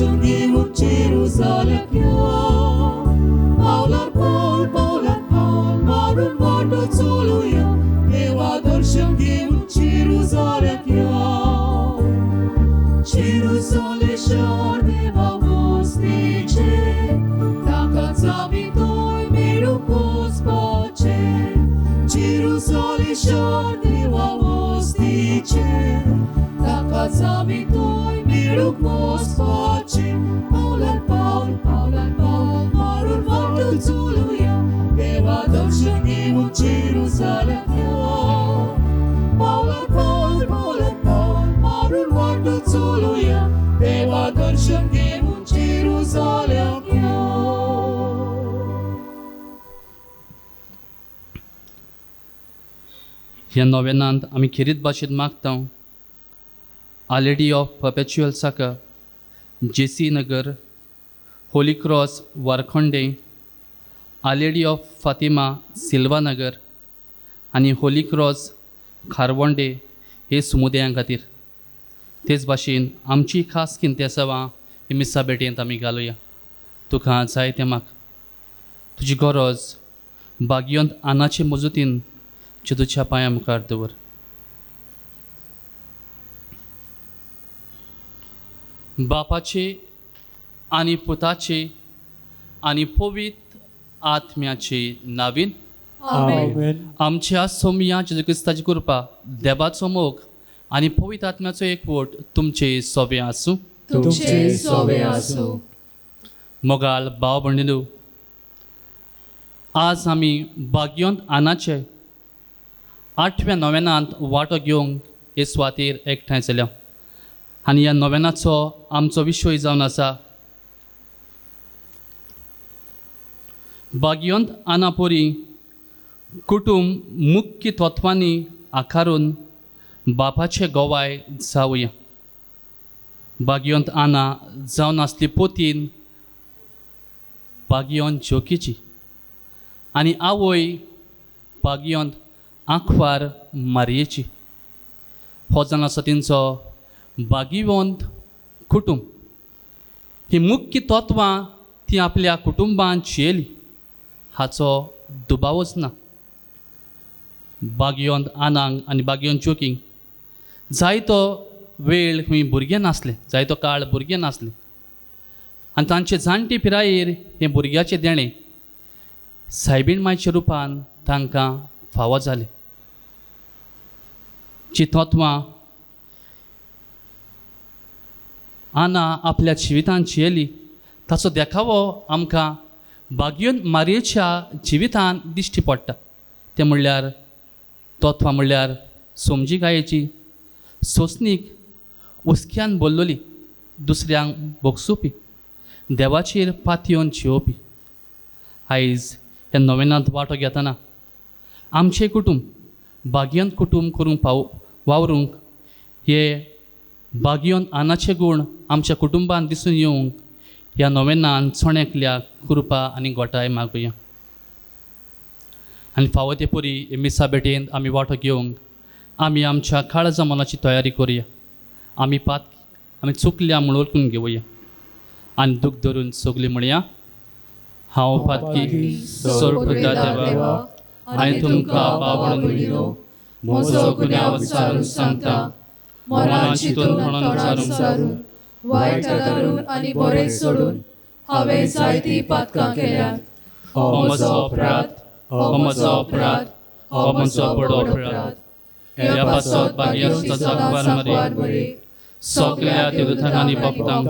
दर्शन घेऊन जेरुसालेमला पावलार पाऊल मारून वाट चलूया देवा दर्शन घेऊन जेरुसालेमला जेरुसालेम शहर देवा वस्तीचे ताकाच आमी थंय मेळूंक वचपाचे जेरुसालेम शहर देवा वस्तीचे ताकाच आमी थंय मेळूंक वचपाचे पावलार पाऊल मारून वाट चलूया देवा दर्शन घेऊन जेरुसालेमला पावलार पाऊल मारून वाट चलूया देवा दर्शन घेऊन जेरुसालेमला ह्या नोवेनांत आमी खेरीत भाशेंत मागता R lady of perpetual succour J C Nagar holy cross Varkhonde our lady of Fatima Silva Nagar आनी होली क्रॉस खारवोंडे हे समुदायां खातीर तेच भाशेन आमची खास किंतेसांवां हे मिसा भेटेंत आमी घालुया तुका जाय तें माग तुजी गरज बागयंत आनाचे मजतीन जेजूच्या पांया मुखार दवर बापाचे आनी पुताचे आनी पवित्र आत्म्याचे नावीन आमेन. आमच्या सोमया जेजू क्रिस्ताची कृपा देवाचो मोग आनी पवित्र आत्म्याचो एकवट तुमचे सोबे आसूं तुमचे सोबे आसूं मोगाल भाव भयणीनो आज आमी बागयंत आनाचे 8व्या नोवेनांत वांटो घेवंक हे सुवातेर एकठांय जाल्या आनी ह्या नोवेनाचो आमचो विशय जावन आसा बागयंत आना पोरी कुटुंब मुख्य तत्वांनी आकारून बापाचे गोवाय जावया बागयंत आना जावन आसली पोतीन बागयंत जोकीची आनी आवय बागयंत आंखवार मारयेची हो जावन आसा तेंचो बागीवंत कुटुंब ही मुख्य तत्वां ती आपल्या कुटुंबान जियेली हाचो दुबावच ना बागयंत आनांक आनी बागयंत जोकींक जायतो वेळ खंय भुरगे नासले जायतो काळ भुरगे नासले आनी तांचे जाणटे पिरायेर हे भुरग्याचें देणें सायबीण मायच्या रुपान तांकां फावो जालें जी तत्वां आना आपल्या जिवितांत जियेली ताचो देखावो आमकां बागयंत मारयेच्या जिवितांत दिश्टी पडटा तें म्हणल्यार तत्वां म्हणल्यार समजिकायेची सोंसणीक उस्क्यान बोल्लोली दुसऱ्यांक भोगसुपी देवाचेर पातयेवन जिवोवपी आयज ह्या नोवेनांत वांटो घेतना आमचें कुटुंब बागयंत कुटुंब करूंक वावरूंक हे बागयंत आनाचे गूण आमच्या कुटुंबान दिसून येवंक ह्या नोवेनांत चोणेकल्या कृपा आनी गोठाय मागुया आनी फावो ते परी हे मिसा भेटेंत आमी वांटो घेवंक आमी आमच्या काळजा मनाची तयारी करुया आमी चुकल्या म्हणून वळखून घेवया आनी दूख धरून सगलीं म्हणया हांव पातकी सोडपुता देवा आनी तुमकां बाबडो म्हजो गुन्यांव विचारून सांगता मनान चिंतून म्हणून विचारून वायट धरून आनी बरें सोडून हांवें जायतीं पातकां केल्यात हो म्हजो अपराध हो म्हजो अपराध हो म्हजो बडो अपराध ह्या पासत बागयंत जागवार मरे सगल्या तिर्थांनी भक्तांक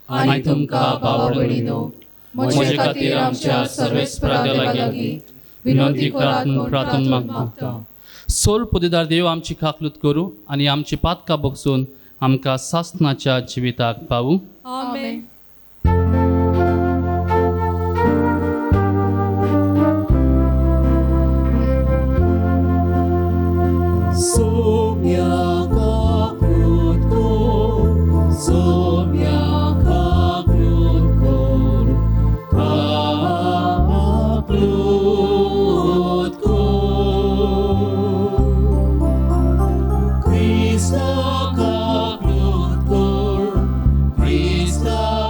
आनी तुमकां बाबडो म्हजे खातीर आमच्या सर्वेस्पराद्या लागीं विनंती करात म्हूण प्रार्थना मागता सोल पुदेदार देव आमची काकलूत करूं आनी आमची पातकां बगसून आमकां सासनाच्या जिविताक पावूं आमेन Krista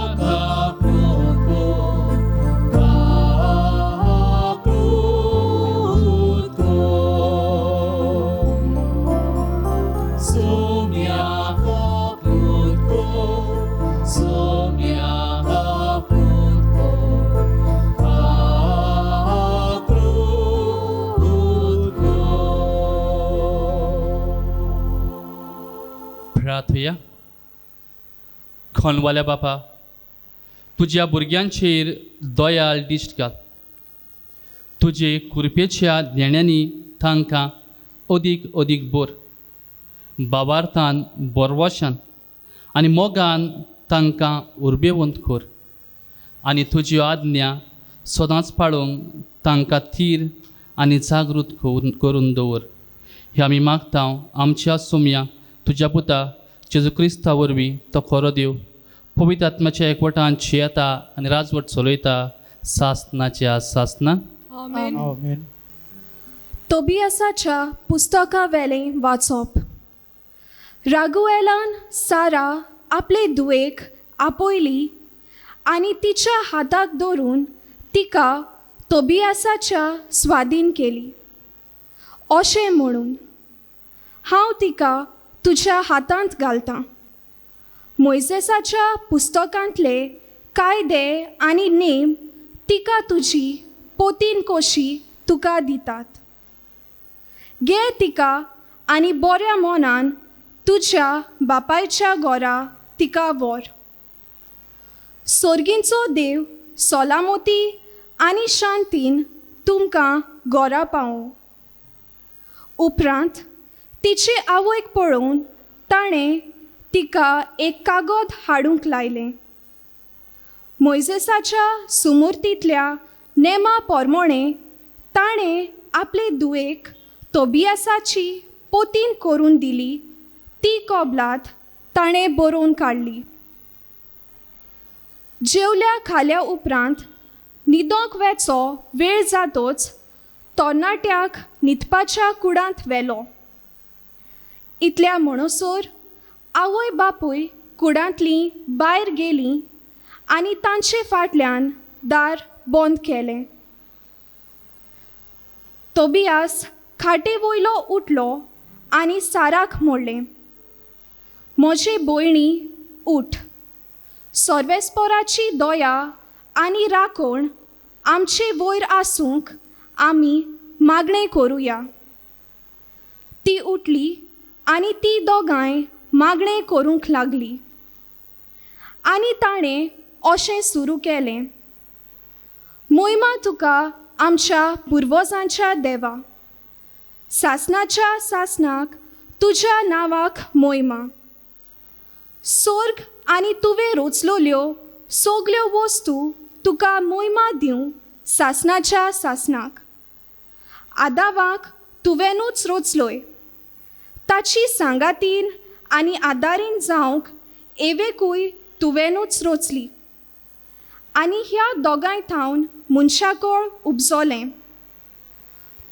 प्रार्थया. खोलवाल्या बापा, तुझ्या भुरग्यांचेर दयाळ दिश्ट घाल. तुजे कृपेच्या देण्यानी तांकां अदीक अदीक बोर, बाबार्थान बोरवशान आनी मोगान तांकां उर्बेवंत कर. आनी तुज्यो आज्ञा सदांच पाळूंक तांकां थीर आनी जागृत करून दवर. हे आमी मागतां आमच्या सोम्या तुज्या पुता जेजू क्रिस्ता वरवीं तो खरो देव पवित्र आत्म्याच्या एकवटान येता आनी राजवट चलयता सासनाच्या सासनान. आमेन. आमेन. तोबियासाच्या पुस्तका वेलें वाचप. रागुएलान सारा आपले दुयेक आपयली आनी तिच्या हाताक धरून तिका तोबियासाच्या स्वाधीन केली. अशें म्हणून हांव तिका तुज्या हातांत घालतां. मोइसेसाच्या पुस्तकांतले कायदे आनी नेम तिका तुजी पोतीन कोशी तुका दितात. घे तिका आनी बऱ्या मोनान तुज्या बापायच्या घोरा तिका व्हर. सोर्गींचो देव सोलामोती आनी शांतीन तुमकां घोरा पावो. उपरांत तिचे आवयक पळोवन ताणें तिका एक कागद हाडूंक लायलें. मोइसेसाच्या सुमूर्तींतल्या नेमा पोरमोणें ताणें आपले दुयेक तोबियासाची पोतीन करून दिली ती कबलात ताणें बरोवन काडली. जेवल्या खाल्या उपरांत न्हिदोंक वेचो वेळ जातोच तरणाट्याक न्हिदपाच्या कुडांत व्हेलो. इतल्या म्हणसर आवय बापूय कुडांतलीं भायर गेलीं आनी तांचे फाटल्यान दार बंद केलें. तोबियास खाटे वयलो उठलो आनी साराक म्हणलें, म्हजे भयणी उठ. सर्वेस्पराची दया आनी राखण आमचे वयर आसूंक आमी मागणें करुया. ती उठली आनी ती दोगांय मागणें करूंक लागली. आनी ताणें अशें सुरू केलें, मोहिमा तुका आमच्या पुर्वजांच्या देवा. सासनाच्या सासनाक तुज्या नांवाक मोहिमा. सोर्ग आनी तुवें रचलोल्यो सगल्यो वस्तू तुका मोहिमा दिवं सासनाच्या सासनाक. आदावाक तुवेंनूच रचलोय. ताची सांगातीन आनी आदारीन जावंक एवेकूय तुवेंनूच रचली. आनी ह्या दोगांय थावन मनशाकोळ उपजोलें.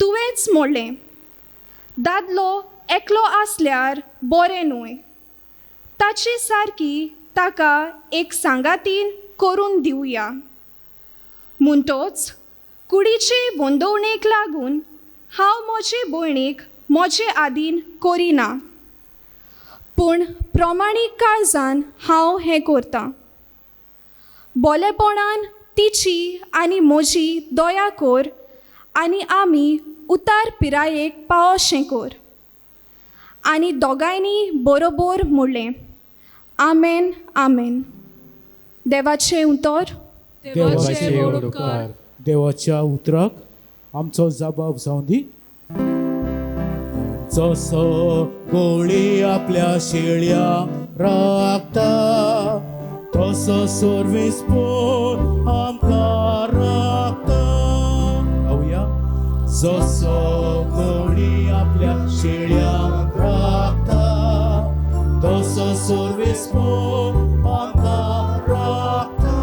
तुवेंच म्हणलें, दादलो एकलो आसल्यार बरें न्हय. ताचे सारकी ताका एक सांगातीन करून दिवया. म्हणटोच कुडीचे वंदवणेक लागून हांव म्हजे भयणीक म्हजे आदीन करिना, पूण प्रमाणीक काळजान हांव हें करतां. बोलेपणान तिची आनी म्हजी दया कर आनी आमी उतार पिरायेक पावोशें कर. आनी दोगांयनी बरोबर म्हणलें, आमेन आमेन. देवाचें उतर. देवाचे उपकार. देवाच्या उतराक आमचो जबाब जावं दी. जसो गोळी आपल्या शेळ्यांक राखता, तसो सोर्वेस्पोर आमकां राखता. गावया. जसो गोळी आपल्या शेळ्यांक राखता, तसो सोर्वेस्पोर आमकां राखता.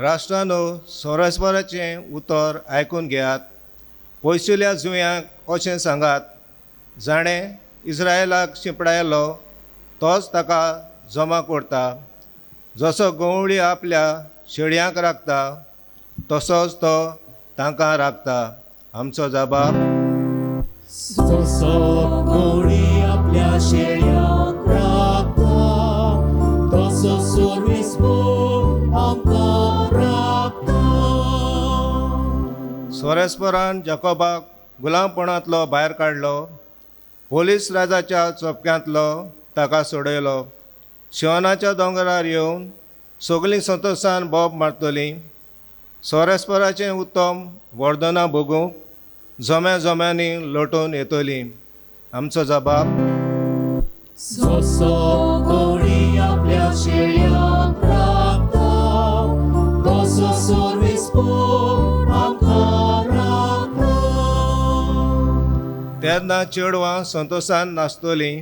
राष्ट्रानो, सोरेस्पराचें उतर आयकून घेयात. पयसुल्या जुंव्यांक अशें सांगात, जाणें इस्रायलाक शिंपडायलो तोच ताका जमा करता. जसो गवळी आपल्या शेळयांक राखता, तसोच तो तांकां राखता. आमचो जबाब. जसो गोळी आपल्या शेळ्यांक राखता, तसो सोर्वेस्पोर आमकां राखता. सोरेस्परान जाकोबाक गुलामपणांतलो भायर काडलो पोलीस राजाच्या चोपक्यांतलो ताका सोडयलो. शिवनाच्या दोंगरार येवन सगळीं संतोशान बोब मारतलीं. सोरेस्पराचें उत्तम वर्धना भोगूंक जोम्या जोम्यांनी लोटून येतलीं. आमचो जबाब जसो कोणी आपल्या शेळ्याक राखता, तसो सोर्वेस्पोर आमकां राखता. तेन्ना चेडवां संतोशान नाचतलीं.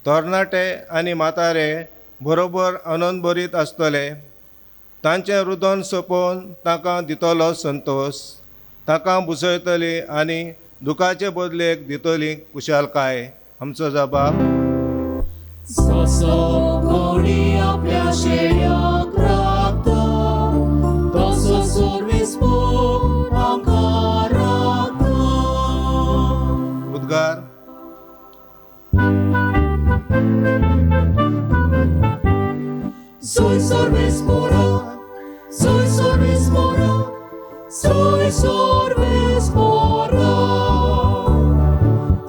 तरणाटे आनी म्हातारे बरोबर आनंद भरीत आसतले. तांचें रुदन सोंपोवन तांकां दितलो संतोश. तांकां बुसयतली आनी दुखाचे बदलेक दितली कुशालकाय. आमचो जबाब जसो कोणी आपल्या शेळ्याक राखता, तसो सोर्वेस्पोर आमकां राखता. उद्गार Soy sorbespora, soy sorbespora, soy sorbespora,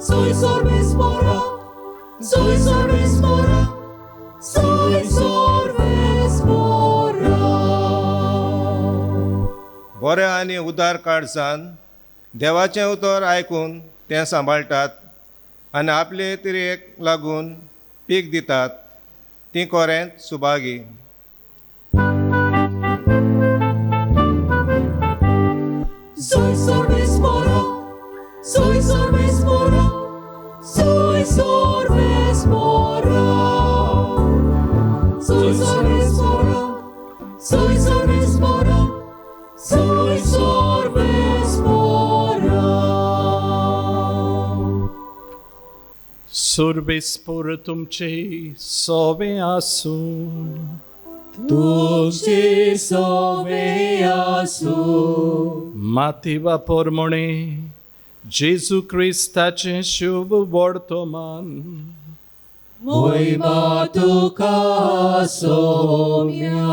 soy sorbespora, soy sorbespora, soy sorbespora. बरें आनी उदार काळजान देवाचें उतर आयकून तें सांबाळटात आनी आपले तिरेक लागून पीक दितात ती कोरेंत Subhagi. Soy sorbespora, soy sorbespora, soy sorbespora, soy sorbespora, soy sorbespora, soy sorbespora. Sorbespora तुमचे सोवे आसूं, तुझे सोवे आसू. माती वापर म्हणे जेजू क्रिस्ताचें शुभ वर्तमान. मोहिमा तुका सोम्या.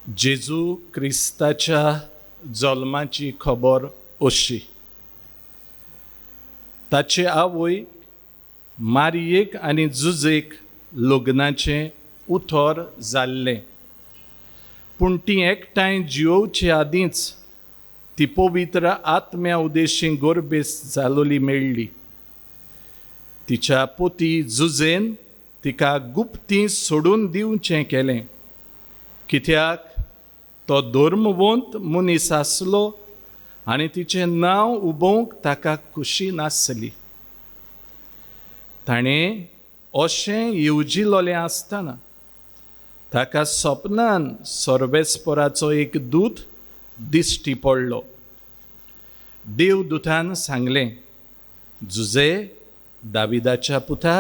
जेजू क्रिस्ताच्या जल्माची खबर अशी. ताचे आवय मारयेक आनी जुजेक लग्नाचें उतर जाल्लें. पूण ती एकठांय जिवोवचे आदींच ती पवित्र आत्म्या उदेशीं गोरबेस जालोली मेळ्ळी. तिच्या पोती जुजेन तिका गुप्ती सोडून दिवचें केलें, कित्याक तो धर्मवंत मनीस आसलो आनी तिचें नांव उबोवंक ताका खुशी नासली. ताणें अशें येवजिलोलें आसतना ताका सपनान सोर्बेस्पोराचो एक दूत दिश्टी पडलो. देवदूतान सांगलें, जुजे दाविदाच्या पुता,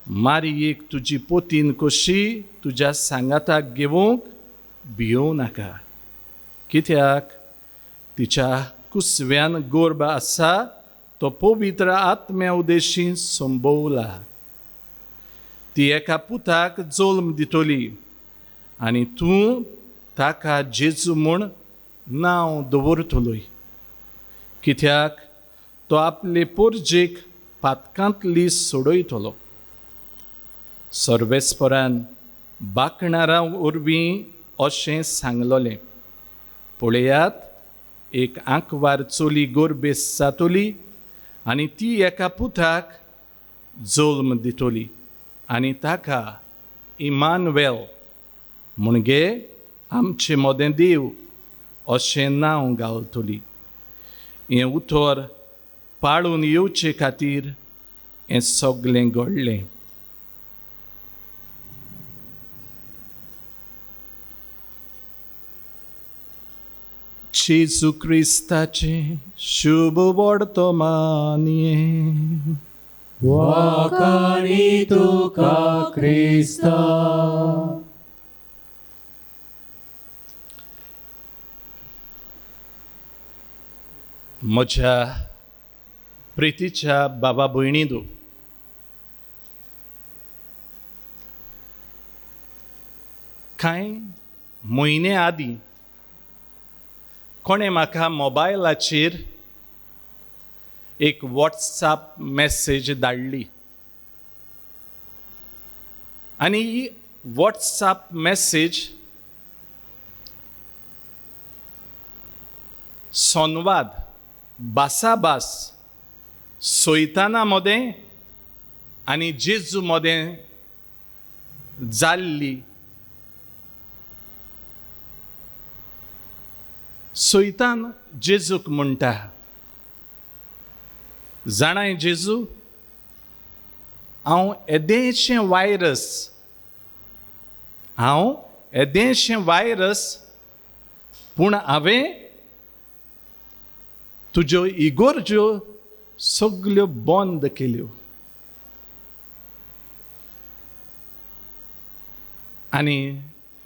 मारयेक तुजी पोतीन कशी तुज्या सांगाताक घेवंक भियोव नाका, कित्याक तिच्या कुसव्यान गोर्ब आसा तो पवित्र आत्म्या उदेशीं संभोवला. ती एका पुताक जल्म दितली आनी तूं ताका जेजू म्हूण नांव दवरतलोय, कित्याक तो आपले पोरजेक पातकांतली सोडयतलो. सोर्बेस्पोरान बाकणारां वरवीं अशें सांगलोलें, पळयात एक आंकवार चोली गोरबेस जातली आनी ती एका पुताक जल्म दितली आनी ताका इमानुएल म्हणजे आमचें मोदें देव अशें नांव घालतली. हें उतर पाळून येवचे खातीर हें सगळें घडलें. जेजू क्रिस्ताचें शुभ वर्तमान हें. वाखाणी तुका क्रिस्ता. म्हज्या प्रितीच्या बाबा भयणींनो, कांय म्हयने आदीं कोणें म्हाका मोबायलाचेर एक वॉट्सॲप मेसेज धाडली आनी ही वॉट्सॲप मेसेज संवाद बासाबास सोयताना मदें आनी जेजू मदें जाल्ली. सोयतान जेजूक म्हणटा, जाणाय जेजू, हांव येदेशें वायरस पूण हांवें तुज्यो इगोर्ज्यो सगल्यो बंद केल्यो. आनी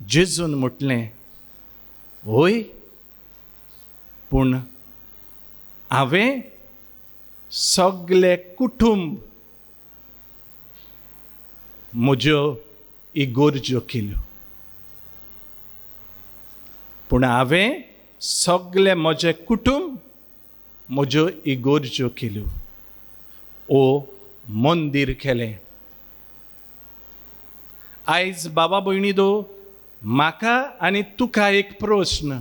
जेजून म्हटलें, होय, पूण हांवें सगळे कुटुंब म्हज्यो इगोर्ज्यो केल्यो. पूण हांवें सगळे म्हजें कुटुंब म्हज्यो इगोर्ज्यो केल्यो. ओ मंदीर केलें. आयज बाबा भयणीदो, म्हाका आनी तुका एक प्रश्न.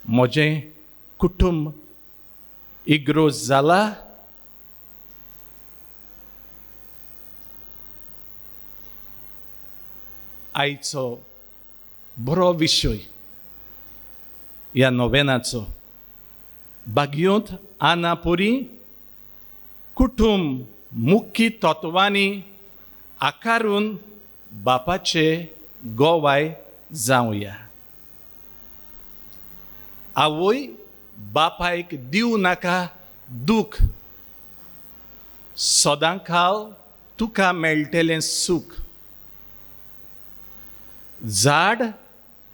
म्हजें कुटुंब इग्रोज जाला? आयचो बरो विशय ह्या नोवेनाचो. बागयोंत आनापुरी कुटुंब मुख्य तत्वांनी आकारून बापाचे गोवाय जावया. आवय बापायक दिव नाका दूख, सदांकाल तुका मेळटलें सूख. झाड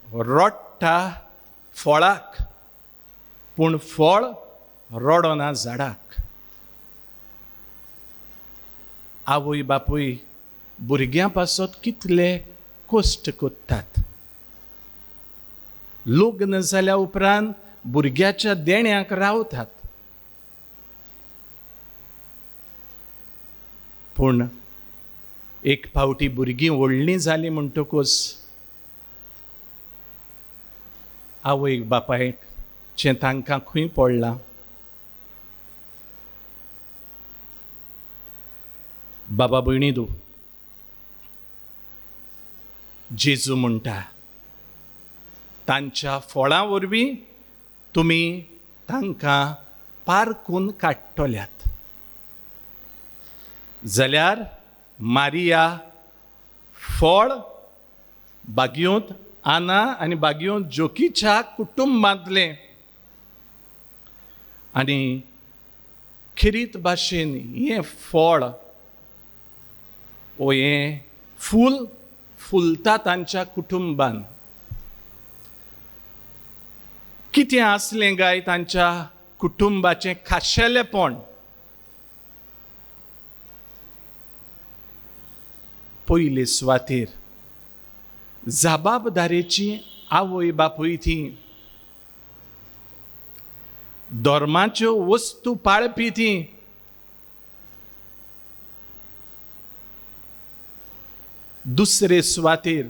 रोडटा फळाक, पूण फळ रोडना झाडाक. आवय बापूय भुरग्यां पासत कितले कश्ट कोत्तात. लग्न जाल्या उपरांत भुरग्याच्या देण्याक रावतात. पूण एक फावटी भुरगीं व्हडलीं जालीं म्हणटकूच आवय बापायक जें तांकां खंय पडलां. बाबा भयणीदो, जेजू म्हणटा, तांच्या फळां वरवीं तुमी तांकां पारखून काडटल्यात. जाल्यार मारिया फळ बागयोंत आना आनी बागयोंत जोकीच्या कुटुंबांतलें आनी खिरीत भाशेन हें फळ ओ हें फूल फुलता तांच्या कुटुंबान. कितें आसलें गाय तांच्या कुटुंबाचें खाशेलेपण. पयले सुवातेर जबाबदारेची आवय बापूय ती. धर्माच्यो वस्तू पाळपी ती. दुसरे सुवातेर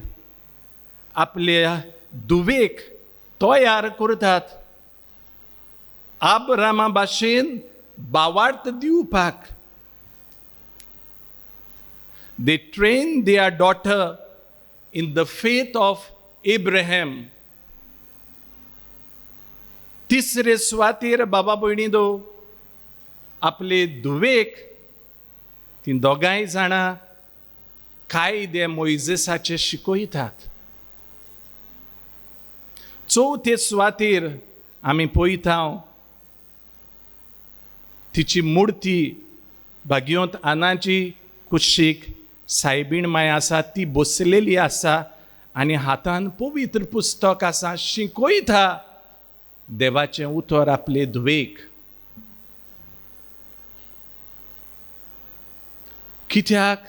आपल्या दुवेक तयार करतात आब्रामा भाशेन बावार्थ दिवपाक. They train their daughter in the faith of Abraham. तिसरे सुवातेर बाबा भयणीदो आपले धुवेक ती दोगांय जाणां कायदे मोइजेसाचे शिकयतात. चवथे सुवातेर आमी पळयता तिची मुर्ती बागयोंत आनाची कुशीक सायबीण माय आसा ती बसलेली आसा आनी हातान पवित्र पुस्तक आसा. शिकयता देवाचें उतर आपले धुवेक. कित्याक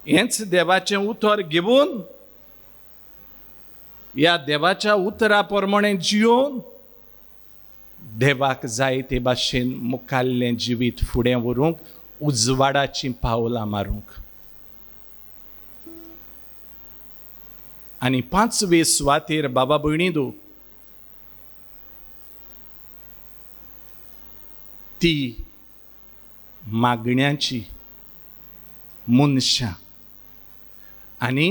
हेंच देवाचें उतर घेवन ह्या देवाच्या उतरा प्रमाणे जियोवन देवाक जाय ते भाशेन मुखाल्लें जिवीत फुडें व्हरूंक उजवाडाचीं पावलां मारूंक. आनी 5वे सुवातेर बाबा भयणीदो ती मागण्यांची मनशां आनी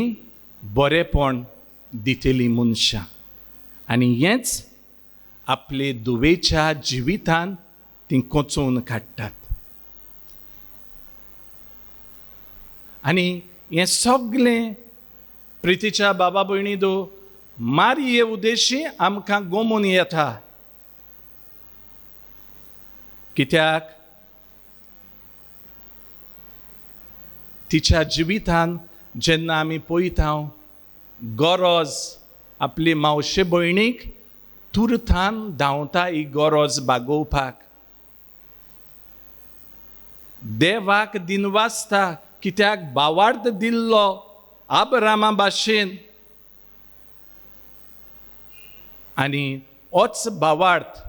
बरेपण दितेली मनशां. आनी हेंच आपले दुवेच्या जिवितान ती कोचोवन काडटात. आनी हें सगळें प्रितीच्या बाबा भयणीदो मारये उद्देशी आमकां गोमून येता. कित्याक तिच्या जिवितान जेन्ना आमी पळयता गरज आपली मावशे भयणीक तुरतान धांवता ही गरज भागोवपाक. देवाक दिनवासता कित्याक भावार्थ दिल्लो आब्रामा भाशेन. आनी होच भावार्थ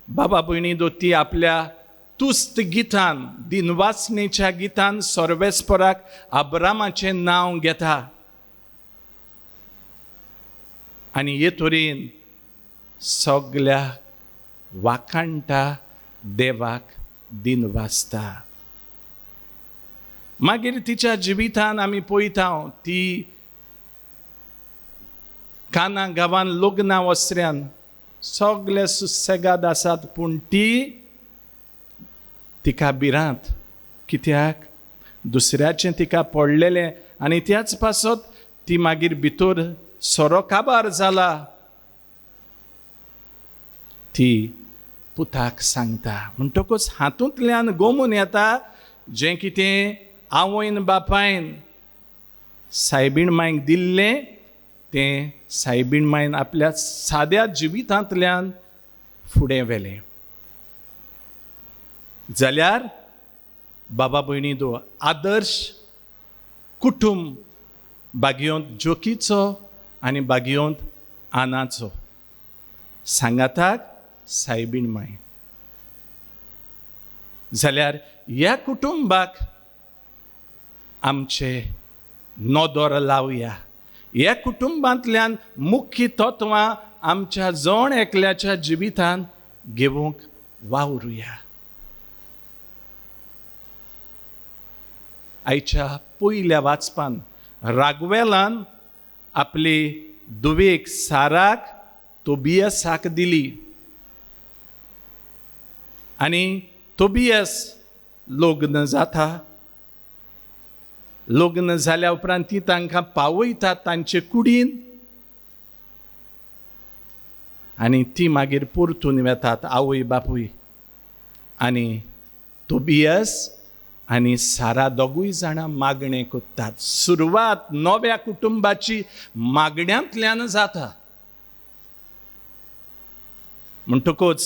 बाबा भयणीदो ती आपल्या तुस्त गितान दिनवासनेच्या गितान सर्वेस्पराक आब्रामाचें नांव घेता. आनी हे तरेन सगळ्या वाखाणटा देवाक दिनवासता. मागीर तिच्या जिवितान आमी पळयता ती काना गांवान लग्ना वस्त्र्यान सगळे सुसेगाद आसात पूण तिका भिरांत. कित्याक दुसऱ्याचें तिका पडलेलें आनी त्याच पासत ती मागीर भितर सोरो काबार जाला. ती पुताक सांगता म्हणटकूच हातूंतल्यान गोमून येता जें कितें आवयन बापायन सायबीण मांयक दिल्लें तें सायबीण मांयन आपल्या साद्या जिवितांतल्यान फुडें व्हेलें. जाल्यार बाबा भयणीदो आदर्श कुटुंब बागयोंत जोकीचो आनी बागयोंत आनाचो. सांगाताक सायबीण मांय. जाल्यार ह्या कुटुंबाक आमचे नदर लावया. ह्या कुटुंबांतल्यान मुख्य तत्वां आमच्या जण एकल्याच्या जिवितान घेवंक वावरुया. आयच्या पयल्या वाचपान रागवेलान आपले दुवेक साराक तोबियासाक दिली. आनी तोबियास लग्न जाता. लग्न जाल्या उपरांत ती तांकां पावयता तांचे कुडीन आनी ती मागीर परतून वेतात आवय बापूय. आनी तोबियास आनी सारा दोगूय जाणां मागणें कोत्तात. सुरवात नव्या कुटुंबाची मागण्यांतल्यान जाता. म्हणटकूच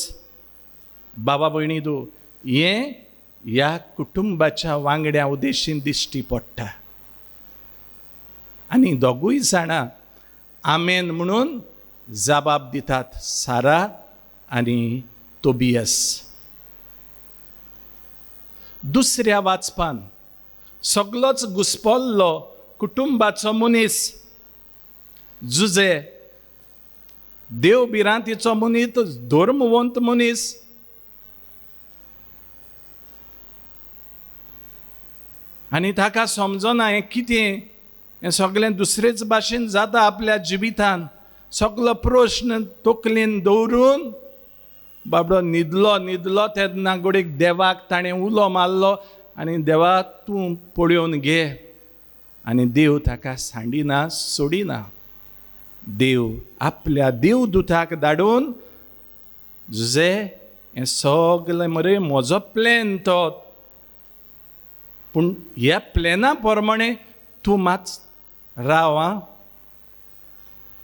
बाबा भयणीदो हें ह्या कुटुंबाच्या वांगड्या उद्देशीन दिश्टी पडटा. आनी दोगूय जाणां आमेन म्हणून जबाब दितात सारा आनी तोबियास. दुसऱ्या वाचपान सगळोच घुस्पल्लो कुटुंबाचो मनीस जुजे देव भिरांतीचो मनीस धर्मवंत मनीस आनी ताका समजना हें कितें. हें सगळें दुसरेच भाशेन जाता आपल्या जिवितान. सगळो प्रश्न तकलेन दवरून बाबडो न्हिदलो तेन्ना घडीक देवाक ताणें उलो मारलो आनी देवा तूं पळयोवन घे. आनी देव ताका सांडिना सोडिना. देव आपल्या देवदूताक धाडून जुजे हें सगळें मरे म्हजो प्लॅन तो. पूण ह्या प्लॅना प्रमाणे तूं मात राव आं.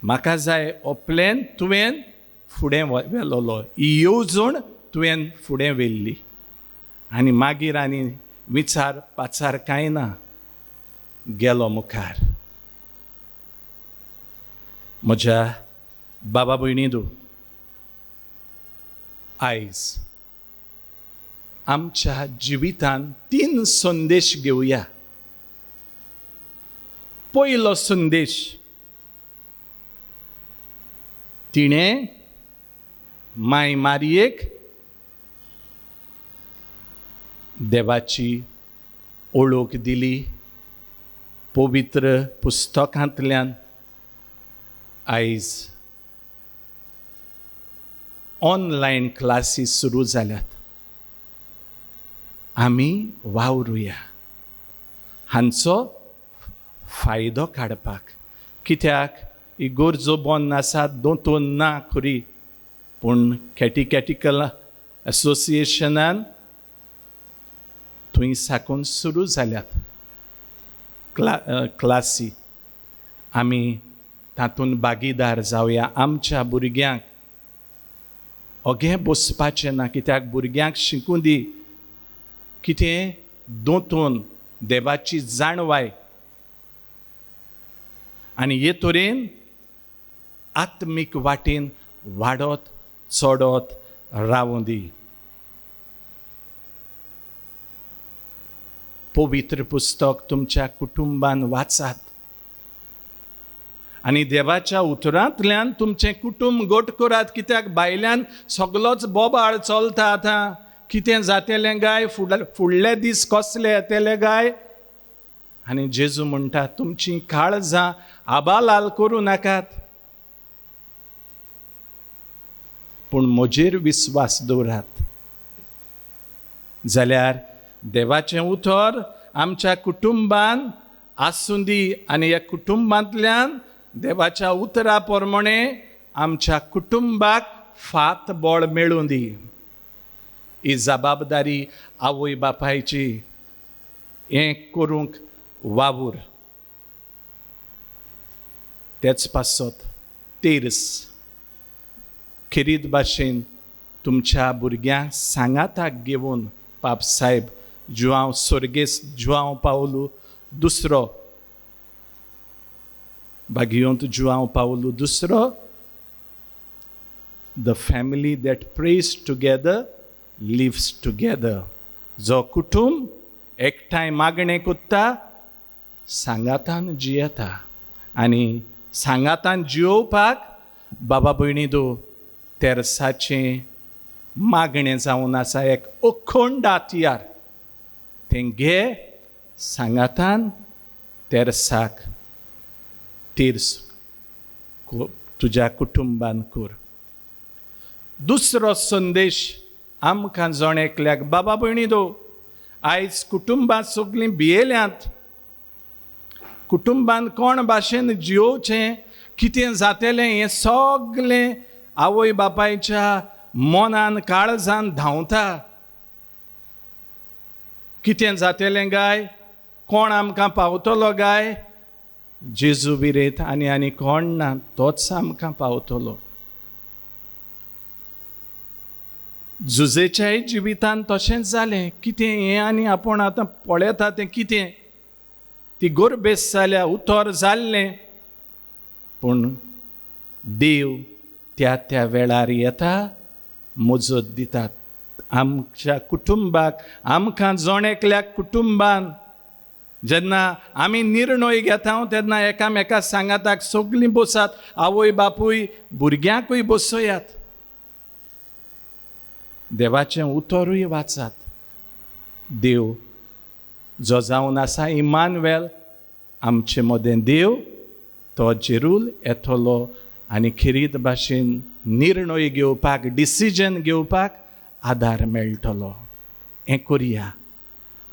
म्हाका जाय हो प्लॅन तुवें फुडें व्हेलोलो. ही येवजण तुवें फुडें व्हेल्ली. आनी मागीर आनी विचार पाचार कांय ना. गेलो मुखार. म्हज्या बाबा भयणीदो आयज आमच्या जिवितांत 3 संदेश घेवया. पयलो संदेश, तिणें माय मारयेक देवाची ओळख दिली. पवित्र पुस्तकांतल्यान आयज ऑनलायन क्लासीस सुरू जाल्यात. आमी वावरुया हांचो फायदो काडपाक. कित्याक ही गरजो बंद आसात दोतोन ना खरी, पूण कॅटिकॅटिकल एसोसिएशनान थंय साकून सुरू जाल्यात क्लासी. आमी तातूंत भागीदार जावया. आमच्या भुरग्यांक ओगे बसपाचें ना, कित्याक भुरग्यांक शिकूं दी कितें दोतोन देवाची जाणवाय आनी हे तरेन आत्मीक वाटेन वाडत चडत रावूं दी. पवित्र पुस्तक तुमच्या कुटुंबान वाचात आनी देवाच्या उतरांतल्यान तुमचें कुटुंब घट करात. कित्याक भायल्यान सगळोच बोबाळ चलता. आतां कितें जातलें गाय, फुडले दीस कसले येतले गाय. आनी जेजू म्हणटा तुमची काळजां आबालाल करूं नाकात, पूण म्हजेर विस्वास दवरात. जाल्यार देवाचें उतर आमच्या कुटुंबान आसूं दी आनी ह्या कुटुंबांतल्यान देवाच्या उतरा प्रमाणे आमच्या कुटुंबाक फात बळ मेळूं दी. ही जबाबदारी आवय बापायची. हें करूंक वावूर. तेच पासत तेर्स खेरीत भाशेन तुमच्या भुरग्यांक सांगाताक घेवन पाप साहेब जुआंव सोर्गेस जुआंव पावलू दुसरो, भागियोंत जुआंव पावलू दुसरो, the family that prays together lives together. जो कुटुंब एकठांय मागणें कोत्ता सांगातान जियेता. आनी सांगातान जियोवपाक बाबा भयणीदो तेर्साचें मागणें जावन आसा. एक अखंड आतयार तें घे, सांगातान तेर्साक तिर्स तुज्या कुटुंबान कर. दुसरो संदेश आमकां जण एकल्याक बाबा भयणीदो आयज कुटुंबां सगळीं भियेल्यांत. कुटुंबान कोण भाशेन जियोवचें, कितें जातलें हें सगळें आवय बापायच्या मनान काळजान धांवता. कितें जातलें गाय, कोण आमकां पावतलो गाय. जेजू बिरेत आनी कोण ना, तोच आमकां पावतलो. जुजेच्याय जिवितांत तशेंच जालें. कितें हें आनी आपूण आतां पळयता तें कितें, ती गोरबेस जाल्या, उतर जाल्लें. पूण देव त्या त्या वेळार येता, मजत दितात. आमच्या कुटुंबाक, आमकां जण एकल्याक कुटुंबान जेन्ना आमी निर्णय घेता तेन्ना एकामेकाक सांगाताक सगळीं बसात. आवय बापूय भुरग्यांकूय बसयात. देवाचें उतरूय वाचात. देव जो जावन आसा इमानुएल, आमचे मदें देव, तो जेरूल येतलो आनी खिरीत भाशेन निर्णय घेवपाक, डिसिजन घेवपाक आदार मेळटलो. हें करया.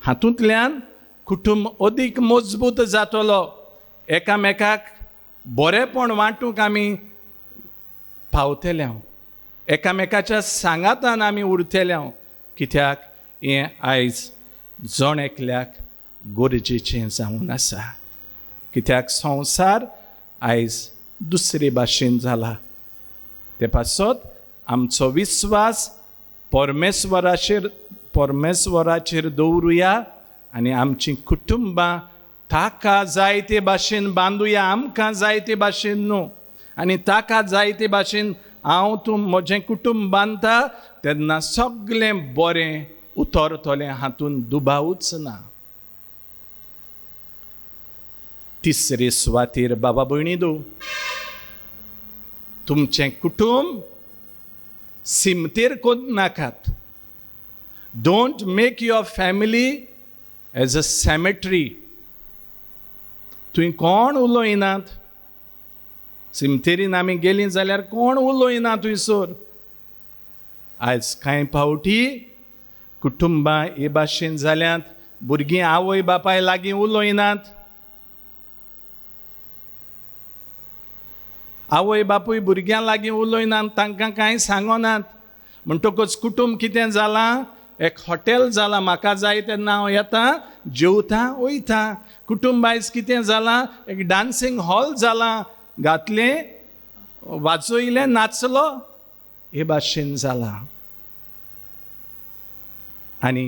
हातूंतल्यान कुटुंब अदीक मजबूत जातलो. एकामेकाक बरेपण वांटूंक आमी पावतले. एकामेकाच्या सांगातान आमी उरतले. कित्याक हें आयज जण एकल्याक गरजेचें जावन आसा. कित्याक संवसार आयज दुसरे भाशेन जाला. ते पासत आमचो विस्वास परमेश्वराचेर दवरुया आनी आमचीं कुटुंबां ताका जाय ते भाशेन बांदुया. आमकां जाय ते भाशेन न्हू, आनी ताका जाय ते भाशेन हांव तूं म्हजें कुटुंब बांदता तेन्ना सगळें बरें उतरतलें हातून दुबावूच ना. तिसरे सुवातेर बाबा भयणीदो, तुमचें कुटुंब सिमतेर कोन्न नाकात. Don't make your family as a cemetery. थंय कोण उलोयनात. सिमतेरीन आमी गेलीं जाल्यार कोण उलोयना थंयसर. आयज कांय फावटी कुटुंबां हे भाशेन जाल्यांत, भुरगीं आवय बापाय लागीं उलोयनात. आवय बापूय भुरग्यां लागीं उलोयनात, तांकां कांय सांगनात. म्हणटकच कुटुंब कितें जालां, एक हॉटेल जालां. म्हाका जाय तेन्ना हांव येतां, जेवतां, वयतां. कुटुंब आयज कितें जालां, एक डान्सिंग हॉल जालां. घातलें, वाजयलें, नाचलो, हे भाशेन जालां. आनी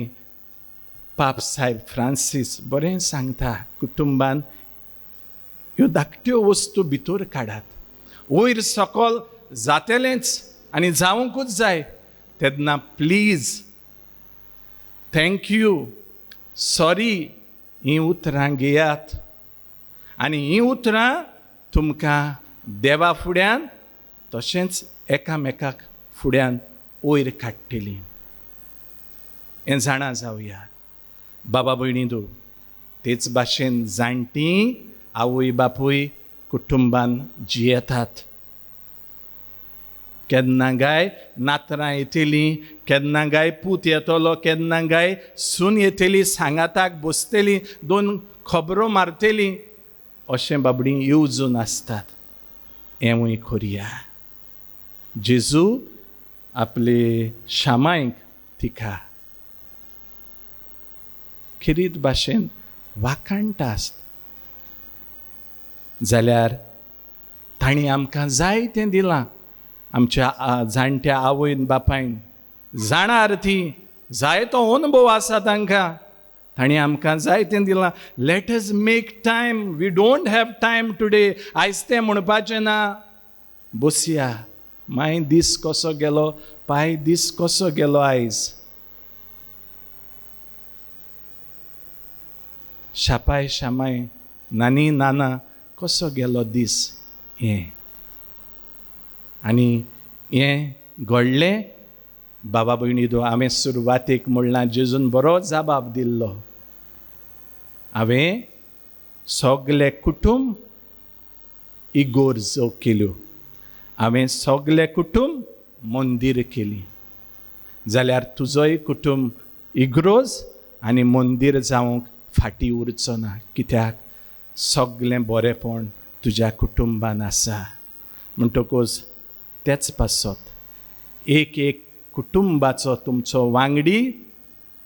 पाप साहेब फ्रांसीस बरें सांगता, कुटुंबान ह्यो धाकट्यो वस्तू भितर काडात. वयर सकल जातलेंच आनी जावंकूच जाय तेन्ना प्लीज, थँक्यू, सॉरी हीं उतरां घेयात. आनी हीं उतरां तुमकां देवा फुड्यान तशेंच एकामेकाक फुड्यान वयर काडटलीं. हें जाणा जावया. बाबा भयणीदो, तेच भाशेन जाणटीं आवय बापूय कुटुंबान जियेतात. केन्ना गाय नातरां येतलीं, केन्ना गाय पूत येतलो, केन्ना गाय सून येतली, सांगाताक बसतली, दोन खबरो मारतलीं. अशें बाबडीं येवजून आसतात. हेंवूय करया. जेजू आपले शामायक तिका खिरीत भाशेन वाखाणटा आसता. जाल्यार तांणी आमकां जाय तें दिलां. आमच्या जाणट्या आवयन बापायन जाणार तीं, जाय तो अनुभव आसा तांकां. तांणी आमकां जाय तें दिलां. Let us make time. We don't have time today. आयज तें म्हणपाचें ना. बसया. माय दीस कसो गेलो, पाय दीस कसो गेलो आयज. शापाय शामाय, नानी नाना कसो गेलो दीस. हें आनी हें घडलें. बाबा भयणीदो, हांवें सुरवातेक म्हणलां जेजून बरो जबाब दिल्लो. हांवें सगळे कुटुंब इगोर्जो केल्यो. हांवें सगळे कुटुंब मंदीर केलीं. जाल्यार तुजोय कुटुंब इग्रोज आनी मंदीर जावंक फाटीं उरचो ना. कित्याक सगळें बरेंपण तुज्या कुटुंबान आसा. म्हणटकच तेच पासत एक एक कुटुंबाचो तुमचो वांगडी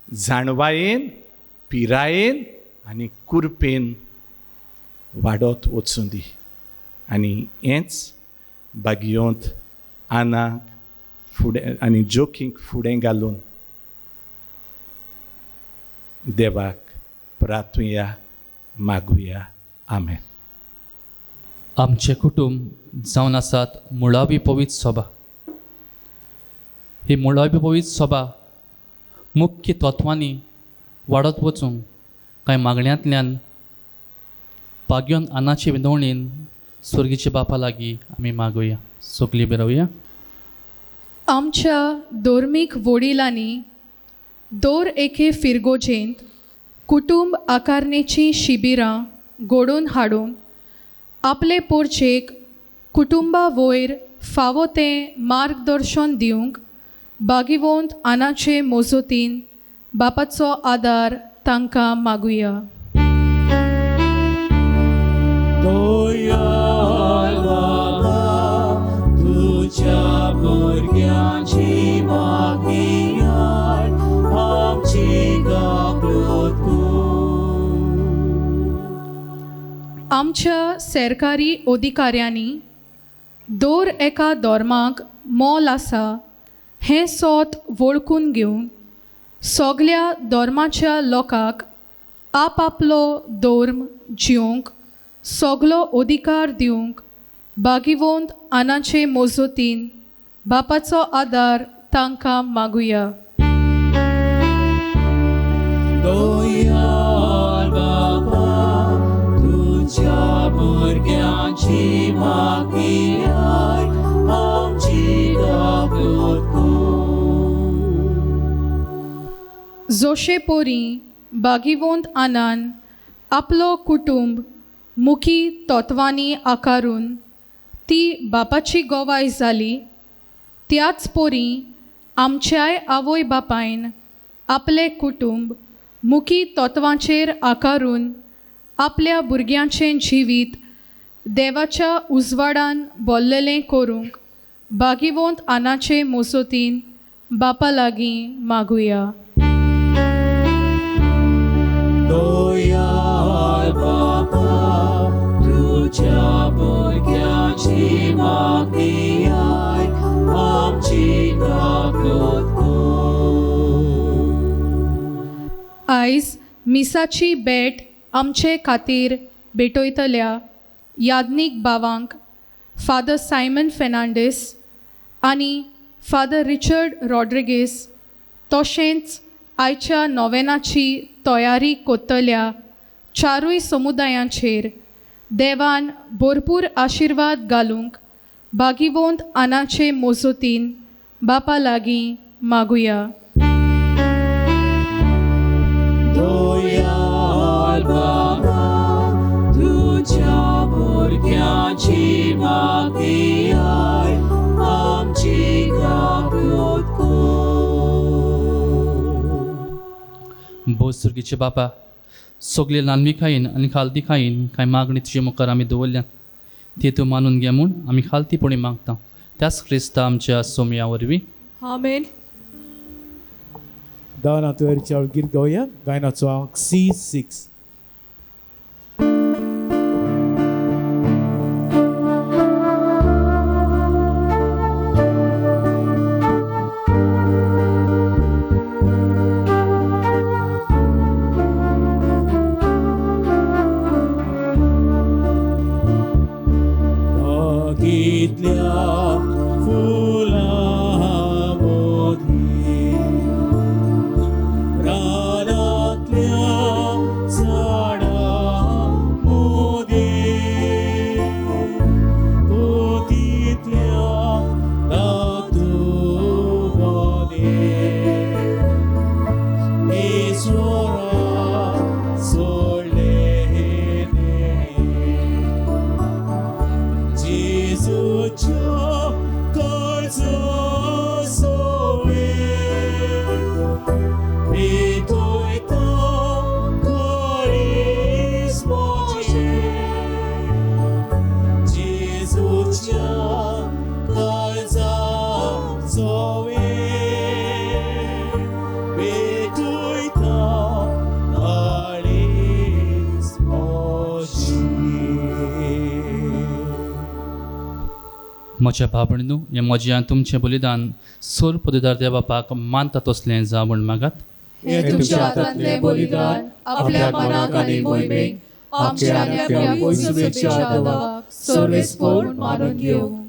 जाणवायेन, पिरायेन आनी कुरपेन वाडत वचूं दी. आनी हेंच बागयोंत आनाक फुडें आनी जोखीक फुडें घालून देवाक प्रार्थुया, मागुया. आमेन. आमचे कुटुंब जावन आसात मुळावी पवित्र सभा. ही मुळावी पवित्र सभा मुख्य तत्वांनी वाडत वचूंक कांय मागण्यांतल्यान बागयोन आनाचे विनवणेन स्वर्गीचे बापा लागीं आमी मागुया. सोगलीं बेरावया. आमच्या धर्मीक वडिलांनी दर एके फिरगोजेंत कुटुंब आकारणेचीं शिबिरां घडोवन हाडून आपले पोरचेक कुटुंबा वयर फावो तें मार्गदर्शन दिवंक बागीवंत आनाचे मोजतीन बापाचो आदार तांकां मागुया. दयाळ बाबा, तुज्या भुरग्यांची मागणी आड आमची गाबलोत कर. आमच्या सरकारी अधिकाऱ्यांनी दर एका धर्माक मोल आसा हें सोत वळखून घेवन सगळ्या धर्माच्या लोकांक आपआपलो धर्म जिवंक सगलो अधिकार दिवंक बागीवंत आनाचे मोजतीन बापाचो आदार तांकां मागुया. दोयार बाबा तुझ्या भुरग्यांची मागियाय आमची गाबोत जोशे पोरी बागिवोंत आनान आपलो कुटुंब मुखी तत्वांनी आकारून ती बापाची गोवाय जाली, त्याच पोरी आमच्याय आवय बापायन आपले कुटुंब मुखी तत्वांचेर आकारून आपल्या भुरग्यांचें जिवीत देवाच्या उजवाडान बोल्लेलें करूंक बागिवोंत आनाचे मोसोतीन बापा लागीं मागुया. दोयार बाबा तुझ्या भुरग्यांची मागियाय आमची गाबोत आयज मिसाची भेट आमचे खातीर भेटयतल्या याज्ञीक भावांक फादर सायमन फेर्नांडीस आनी फादर रिचर्ड रॉड्रिगीस तशेंच आयच्या नोवेनाची तयारी कोत्तल्या चारूय समुदायांचेर देवान भरपूर आशिर्वाद घालूंक बागिवोंत आनाचे मोसोतीन बापा लागीं मागुया. दोयार बाबा तुझ्या भुरग्यांची मागियाय आमची गाबोत बोसुर्गीचे बापा, सगळे ल्हानवी खाईन आनी खालती खाईन कांय मागणी तुजे मुखार आमी दवरल्या, ती तूं मानून घे म्हूण आमी खालतीपणी मागता. त्याच क्रिस्ता आमच्या सोमया वरवीं. आमेन. Dana tuericha algir goya, gaina tsuang C6. Bagitlia fula modi रानातल्या झाडा मोदी पोतीतल्या दातूगोदे ईश्वरा सोडलेने जेजूच्या काळजा सोवे म्हज्या भावणीनू हें म्हजें तुमचें बलिदान सोर पदवीदार देवा बापाक मानता तसलें जा म्हूण मागात. हे तुमच्या हातांतले बलिदान आपल्या मनाक आनी मोहिमेक आमच्या आनी आपल्या पोसुबेच्या देवाक सर्वेस्पर मानून घेवंक.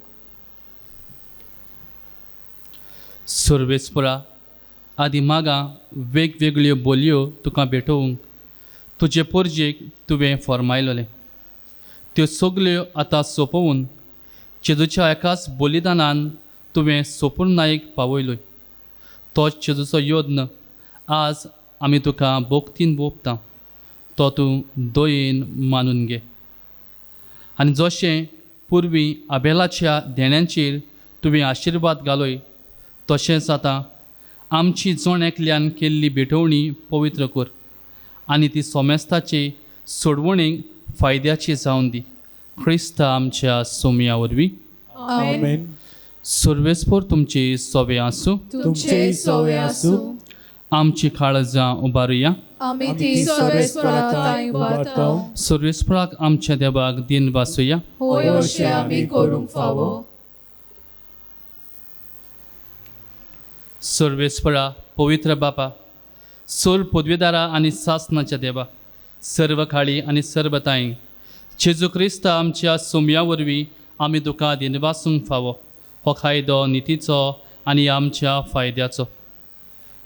सर्वेस्परा आदी मागा वेगवेगळ्यो बोलयो तुका भेटोवंक तुजे पोरजेक तुवें फॉर्मायलोलें. त्यो सगल्यो आतां सोंपोवन जेजूच्या एकाच बलिदानान तुवें सोपून नायक पावयलोय. तोच जेजूचो योद्न आज आमी तुका भोगतीन बोपता. तो तूं दयेन मानून घे. आनी जशें पुर्वीं आबेलाच्या देण्यांचेर तुवें आशिर्वाद घालोय, तशेंच आतां आमची जण एकल्यान केल्ली भेटवणी पवित्र कर आनी ती सोमेस्ताचे सोडवणेक फायद्याची जावन दी. ख्रिस्ता आमच्या सोमया वरवीं. आमेन. सर्वेस्पर तुमचे सोवे आसूं. तुमचे सोवे आसूं. आमची काळजां उबारुया. आमी ती सर्वेस्पराताय उबारताव. सर्वेस्पराक आमच्या देवाक दिन वासुया. होय अशें आमी करूंक फावो. सर्वेस्परा पवित्र बापा, सोर पदवीदारा आनी सासनाच्या देवा, सर्व खाळी आनी सर्वताय जेजू क्रिस्ता आमच्या सोमया वरवीं आमी तुका दिनवासूंक फावो. हो कायदो नितीचो आनी आमच्या फायद्याचो.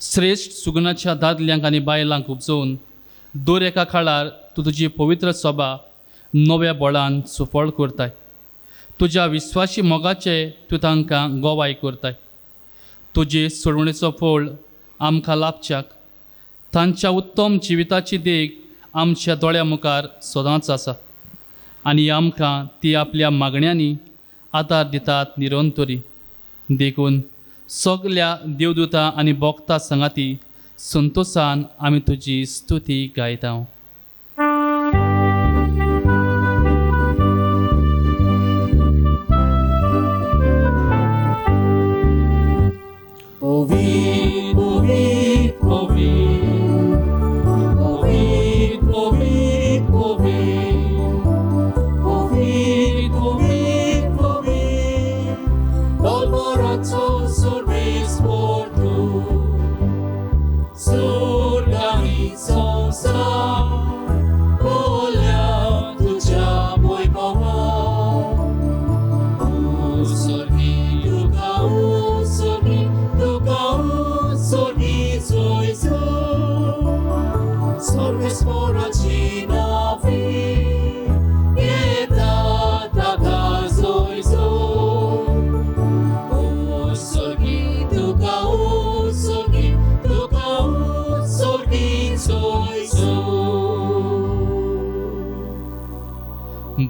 श्रेश्ठ सुगुणाच्या दादल्यांक आनी बायलांक उपजोवन दर एका काळार तूं तुजी पवित्र सभा नव्या बळान सुफळ करताय. तुज्या विस्वासी मोगाचे तूं तांकां गोवाय करताय. तुजे सोडवणेचो फळ आमकां लाभच्याक तांच्या उत्तम जिविताची देख आमच्या दोळ्या मुखार सदांच आसा आनी आमकां ती आपल्या मागण्यांनी आदार दितात निरंतरी. देखून सगल्या देवदूतां आनी भोक्ता संगाती संतोशान आमी तुजी स्तुती गायता.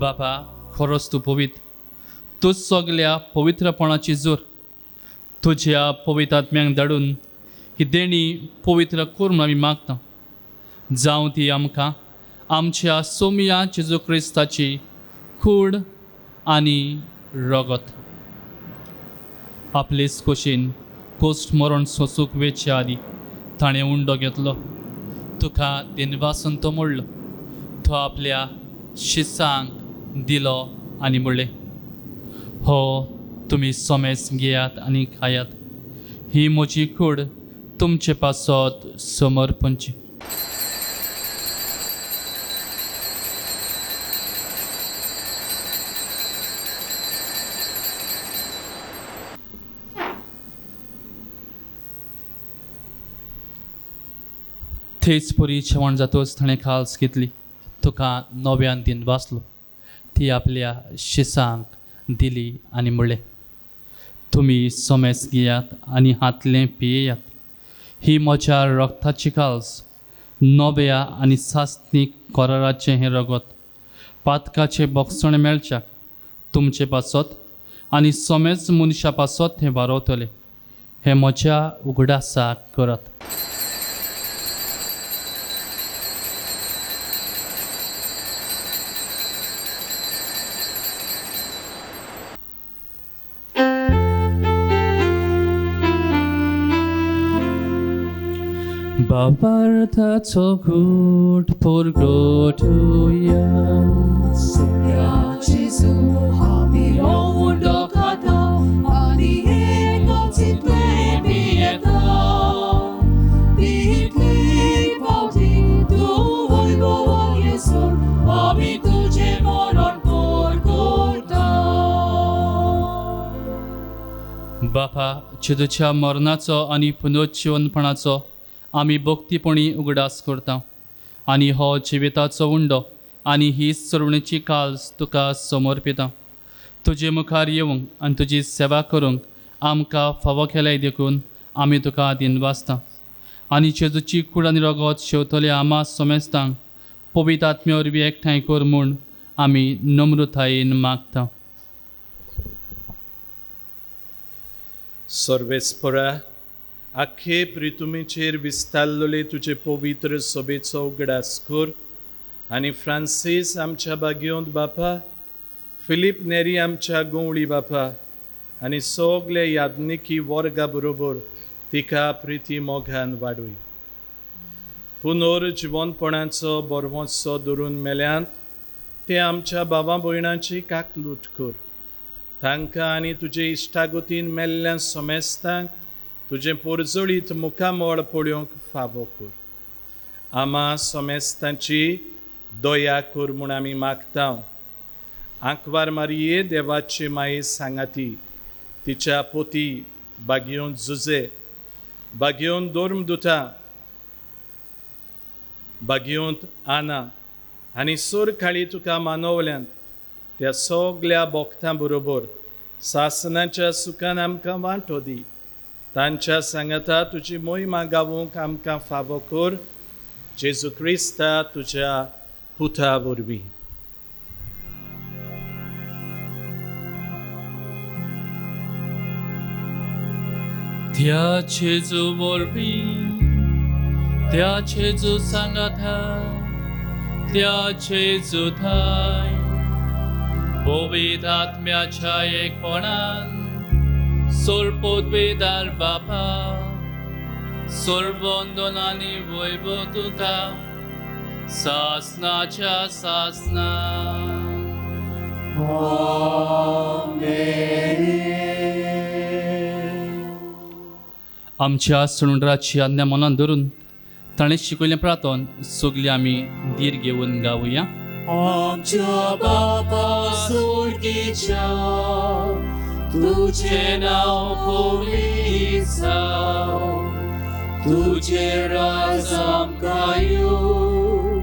बापा, खरोच तूं पवित्र. तूं सगल्या पवित्रपणाची जोर तुज्या पवित्र आत्म्यांक धाडून ही देणी पवित्र करून आमी मागता. जावं ती आमकां आमच्या सोमया जेजू क्रिस्ताची कूड आनी रगत. आपलेच खोशेन कोस्ट मरण सोंसूंक वेचे आदी ताणें उंडो घेतलो. तुका दिनवासून तो मोडलो. तो आपल्या शिसांक दिलो आनी म्हणलें, हो तुमी सोमेस घेयात आनी खायात. ही म्हजी कूड तुमचे पासत समर्पणची. थंयच पुरी जेवण जातच ताणें खाल्स घेतली. तुका नव्यान दिन वाचलो. ती आपल्या शिसांक दिली आनी म्हणलें, तुमी सोमेस घेयात आनी हातलें पियेयात. ही म्हज्या रगताची काल्स, नव्या आनी सासनीक कराराचें हें रगत. पातकाचें बोगसण मेळच्याक तुमचे पासत आनी सोमेस मनशा पासत हें वारवतलें. हें म्हज्या उगडासाक करात. Babartaco good purgotuja. Sonia Jesu hami ondokata ani ego citle bieta. Ditli pauti tu hojgo Jesur ami tuje moron purgota. बापा, जेजूच्या मरणाचो आनी पुनरुज्जीवनपणाचो आमी भक्तीपणी उगडास करता आनी हो जिविताचो उंडो आनी ही सरवणेची काल्स तुका समर्पिता. तुजे मुखार येवंक आनी तुजी सेवा करूंक आमकां फावो केल्याय देखून आमी तुका दिनवासता. आनी जेजूची कूड आनी रगत शेवतले आमा सोमेस्तांक पवित्र आत्मे वरवीं एकठांय कर म्हूण आमी नम्रतायेन मागता. सर्वेस्परा, आख्खे प्रितुमेचेर विस्तारलेले तुजे पवित्र सभेचो उगडास कर आनी फ्रांसीस आमच्या बागेंत बापा, फिलीप नेरी आमच्या गोवळी बापा आनी सगले याज्ञिकी वर्गा बरोबर तिका प्रिती मोगान वाडूय. पुनर्जीवनपणाचो बरवोत्सव धरून मेल्यांत ते आमच्या भावा भयणांची काकलूट कर. तांकां आनी तुजे इश्टागतीन मेल्ल्या सोमेस्तांक तुजे पोरजोळीत मुखामोळ पळोवंक फावो कर. आमा सोमेस्तांची दया कर म्हूण आमी मागता. आंकवार मारये देवाची माये सांगाती तिच्या पोती बागयोन जुजे बागयोन दोर्मदुता बागयोंत आना आनी सोर काळी तुका मानवल्यान त्या सगळ्या भोगतां बरोबर सासनाच्या सुखान आमकां वांटो दी. तांच्या सांगाता तुजी मोहिमा गावूंक आमकां फावो कर. जेजू क्रिस्ता तुज्या पुता वरवीं. त्या जेजू वरवीं त्या जेजू सांगाता त्या जेजू थाय पवित्र आत्म्याच्या एकपणान सोरपोतवेदार बापा सोरबोंदोनानी वैभव तुका सासनाच्या सासना. आमच्या सुंडराची आज्ञा मनान धरून ताणें शिकयलें प्रार्थन सगळीं आमी धीर घेवन गावया. आमच्या बापा सुर्गीच्या तुझे नाव पवित्र जावं. तुझे राज आमकां येवं.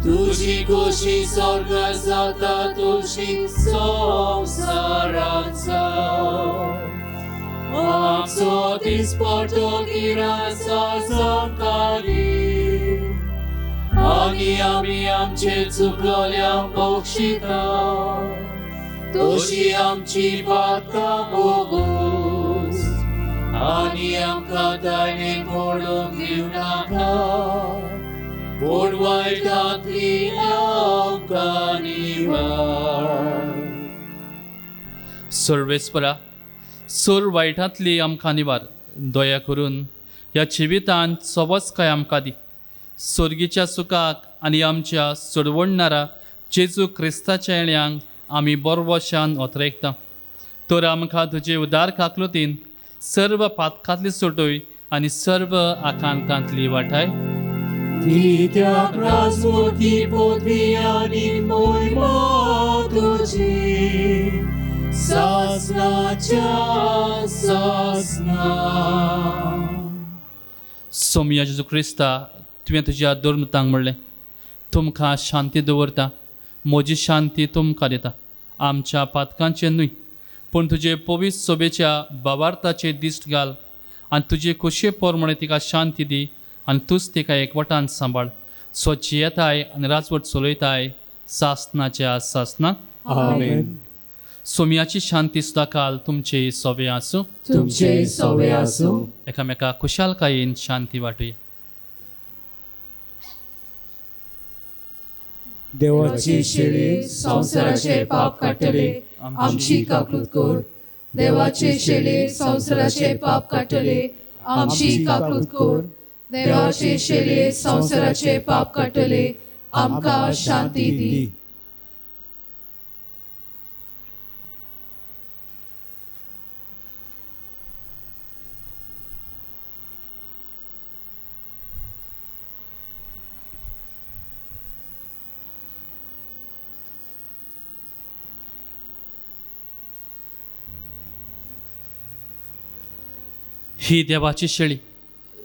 तुझी खोशी स्वर्गांत जाता तशी संवसारांत जावं. आमचो दिसपट्टो गिरास आमकां दी आनी आमी आमचे चुकलोल्यांक बक्षिता तशी आमची पातकां भोगूस आनी आमकां दायनेक पडूंक दिवं नाका पूण वायटांतली आमकां निवार. सर्वेस्परा सोर वायटांतली आमकां निवार. दया करून ह्या जिवितांत सवस्काय आमकां दी. सर्गीच्या सुखाक आनी आमच्या सोडवणणारा जेजू क्रिस्ताच्या येण्याक आमी बरवशान ओतरेकता. तर आमकां तुजे उदार काकलुतीन सर्व पातकांतली सुटोय आनी सर्व आकांतांतली वाटाय. कित्याक राजवटी पदवी आनी मोहिमा तुजी सासनाच्या सासना. सोमया जेजू क्रिस्ता तुवें तुज्या दोर्मतांक म्हणलें तुमकां शांती दवरता म्हजी शांती तुमकां दिता. आमच्या पातकांचें न्हय पूण तुजे पवित्र सोबेच्या भावार्थाचेर दिश्ट घाल आनी तुजे खोशये पोरमणे तिका शांती दी आनी तूंच तिका एकवटान सांबाळ. स्वच्छ येताय आनी राजवट चलयताय सासनाच्या सासना. आमेन. सोमयाची शांती सुद्दां काल तुमचे सोबे आसूं. तुमचे सवे आसूं. एकामेका खुशालकायेन शांती वाटुया. देवाची शेळी संवसाराचे पाप काडटले आमची काकूत कर. देवाचे शेळी संवसाराचे पाप काडटले आमची काकूत कर. देवाचे शेळी संवसाराचे पाप काडटले आमकां शांती दी. ही देवाची शेळी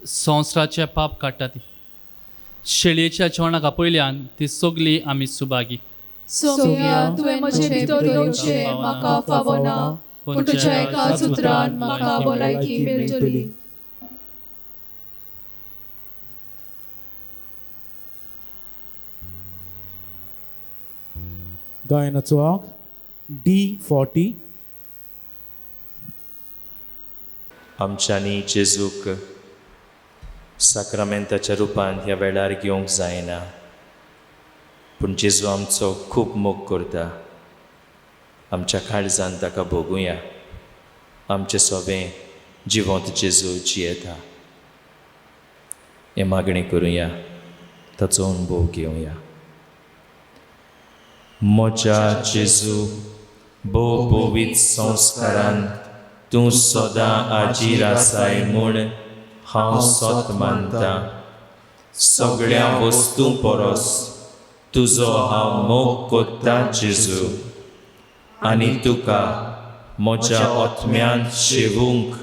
संवसाराचे पाप काडटा ती. शेळयेच्या जेवणाक आपयल्यान ती सगळी आमी सुभागी. सोम्या तुवें म्हजें भितर दवरचें म्हाका फावो ना पूण तुज्या एकाच उतरान म्हाका भलायकी मेळटली. गायनाचो अंक D40. आमच्यांनी जेजूक साक्रामेंताच्या रुपान ह्या वेळार घेवंक जायना पूण जेजू आमचो खूब मोग करता. आमच्या काळजान ताका भोगुया. आमचें सोबें जिवंत जेजू जियेता हे मागणी करुया. ताचो अनुभव घेवया. म्हज्या जेजू भोव पवित्र संस्कारान तूं सदां आजीर आसाय म्हूण हांव सत मानता. सगळ्या वस्तू परस तुजो हांव मोग कोत्ता जेजू आनी तुका म्हज्या ओतम्यांत शेवूंक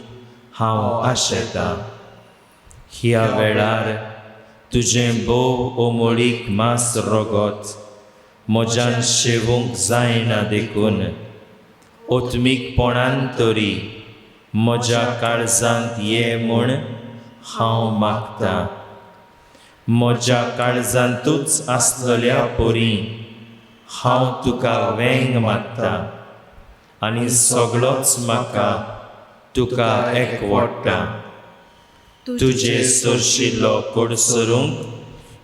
हांव आशेतां. ह्या वेळार तुजें बोव ओमळीक मास रोगोत म्हज्यान शेवूंक जायना देखून ओतमीकपणान तरी म्हज्या काळजांत ये म्हूण हांव मागतां. म्हज्या काळजांतूच आसलेल्या पोरी हांव तुका वेंग मागतां आनी सगळोच म्हाका तुका एकवडटा. तुजे सरशिल्लो कोडसरूंक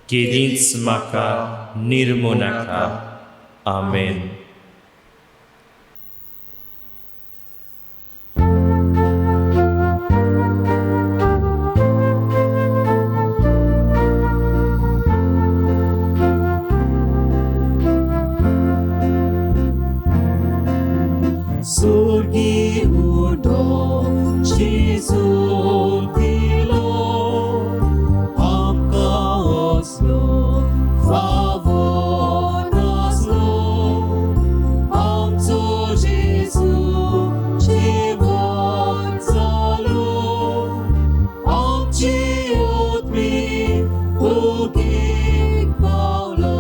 केदींच म्हाका निर्मू नाका. आमेन. Sorgi udo Jesu pilo amka oslo favor naslo amco Jesu żywot zalo amci utmi ugik Paulo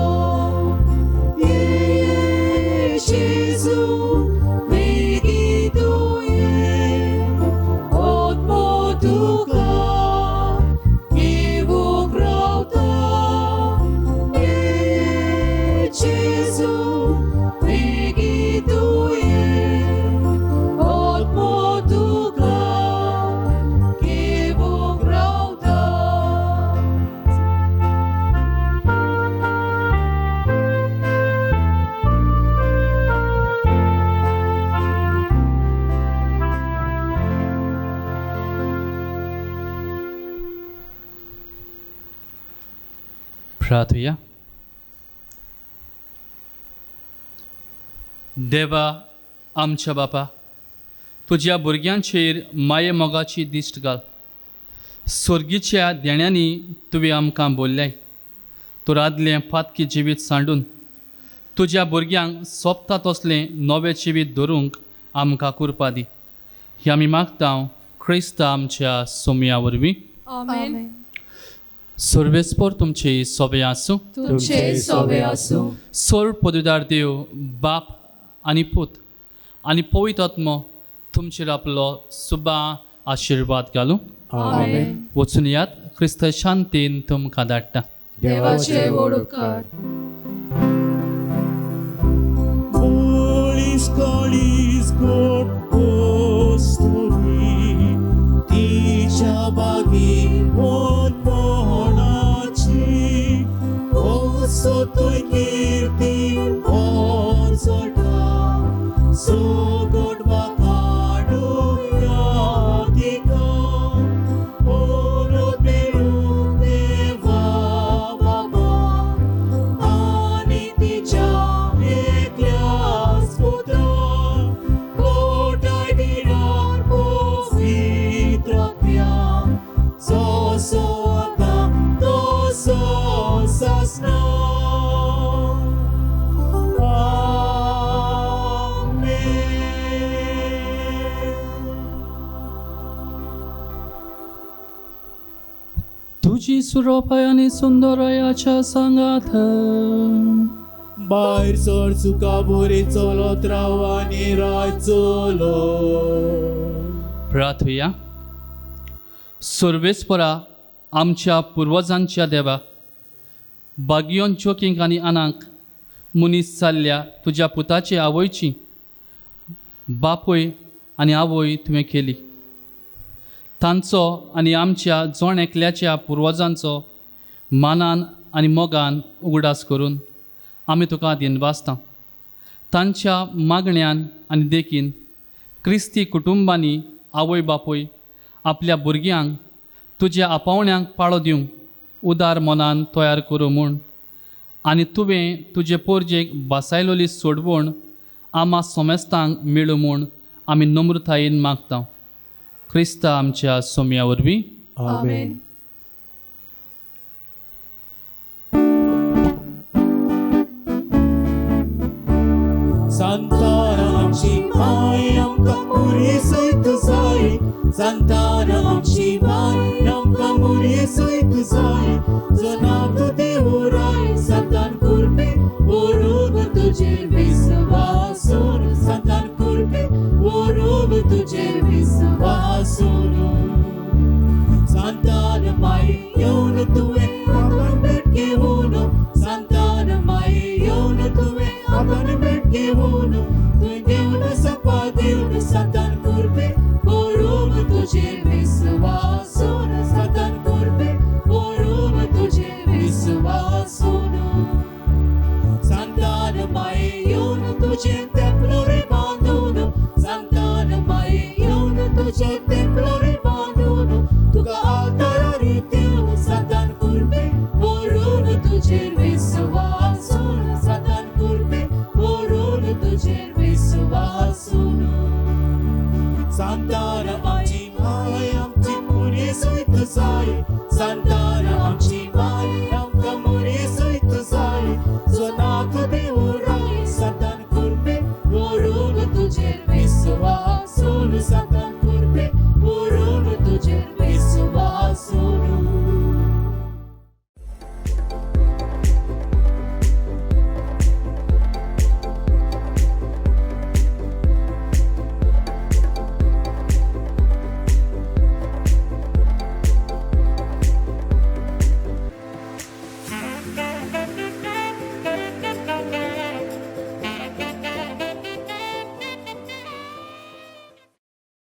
Jesu प्रार्थया. देवा आमच्या बापा, तुज्या भुरग्यांचेर माये मोगाची दिश्ट घाल. स्वर्गीच्या देण्यांनी तुवें आमकां बोल्ल्याय. तूं रादलें पातकी जिवीत सांडून तुज्या भुरग्यांक सोबता तसलें नवें जिवीत धरूंक आमकां कृपा दी. हें आमी मागतां क्रिस्त आमच्या सोमया वरवीं. आमेन. सर्वेस्पर तुमचे सोबे आसूं. तुमचे सोबे आसूं. सोर पदवीदार देव बाप आनी पूत आनी पवित्र आत्मो तुमचेर आपलो सुबा आशिर्वाद घालूं. आमेन. वचून यात क्रिस्त शांतीन तुमकां धाडटा. देवाचे वडोवकार. Holy Scolis God Story तिच्या बागी मोन मोहनाची सोतोय कीर्ती ओंचोटा सोगोड वाकाडो यादिका ओरो पेरू देवा बाबा आनी तिच्या एकल्याच पुत्रा कोटाय बिरार पवित्रत्या सो आता तो ससना. तुझी सुरोपाय आणि सुंदरयाच्या सांगात भायर सर चुका बोरी चलत राव आनी राय चलो. प्रार्थया. सर्वेस्परा आमच्या पुर्वजांच्या देवा, बागयोन चोकींक आनी आनांक मनीस जाल्ल्या तुज्या पुताची आवयची बापूय आनी आवय तुवें केली. तांचो आनी आमच्या जोण एकल्याच्या पुर्वजांचो मानान आनी मोगान उगडास करून आमी तुका दिनवासता. तांच्या मागण्यांन आनी देखीन क्रिस्ती कुटुंबांनी आवय बापूय आपल्या भुरग्यांक तुज्या आपावण्यांक पाळो दिवंक उदार मनान तयार करूं म्हूण आनी तुवें तुजे पोरजेक बसायलोली सोडवण आमा सोमेस्तांक मेळूं म्हूण आमी नम्रतायेन मागता. क्रिस्ता आमच्या सोम्या वरवीं. आमेन. Santa आमची माय आमकां पुरी सयत जाय संतान आमची माय आमकां मुरी सयत जाय जनात देवराय संतान कुर्बी ओरोग तुजेर विश्वासून संतान कुर्बी ओरोग तुजेर विश्वासून संतान माय येवन तुवें आपण भेट घेवन संतान माय येवन तुवें आपण भेट घेवन तुवें देवन सपा देवन संतान कुर्बी ओरोग तुजेर विश्वासून संतान कुर्बी ओरोग तुजेर विश्वासून संतान माय येवन तुजें तेंपलो रे बांदून संतान माय येवन तुजें तेंपलो रे बांदून तुका आदार दिवन संतान कुर्बी ओरोग तुजेर विश्वासून संतान कुर्बी ओरोग तुजेर विश्वासून संतान आमची माय आमची पुरी सयत जाय संतान आमची माय आमकां मुरी सयत जाय जनात देवराय संतान कुर्बी ओरोग तुजेर विश्वासून संतान कुर्बी ओरोग तुजेर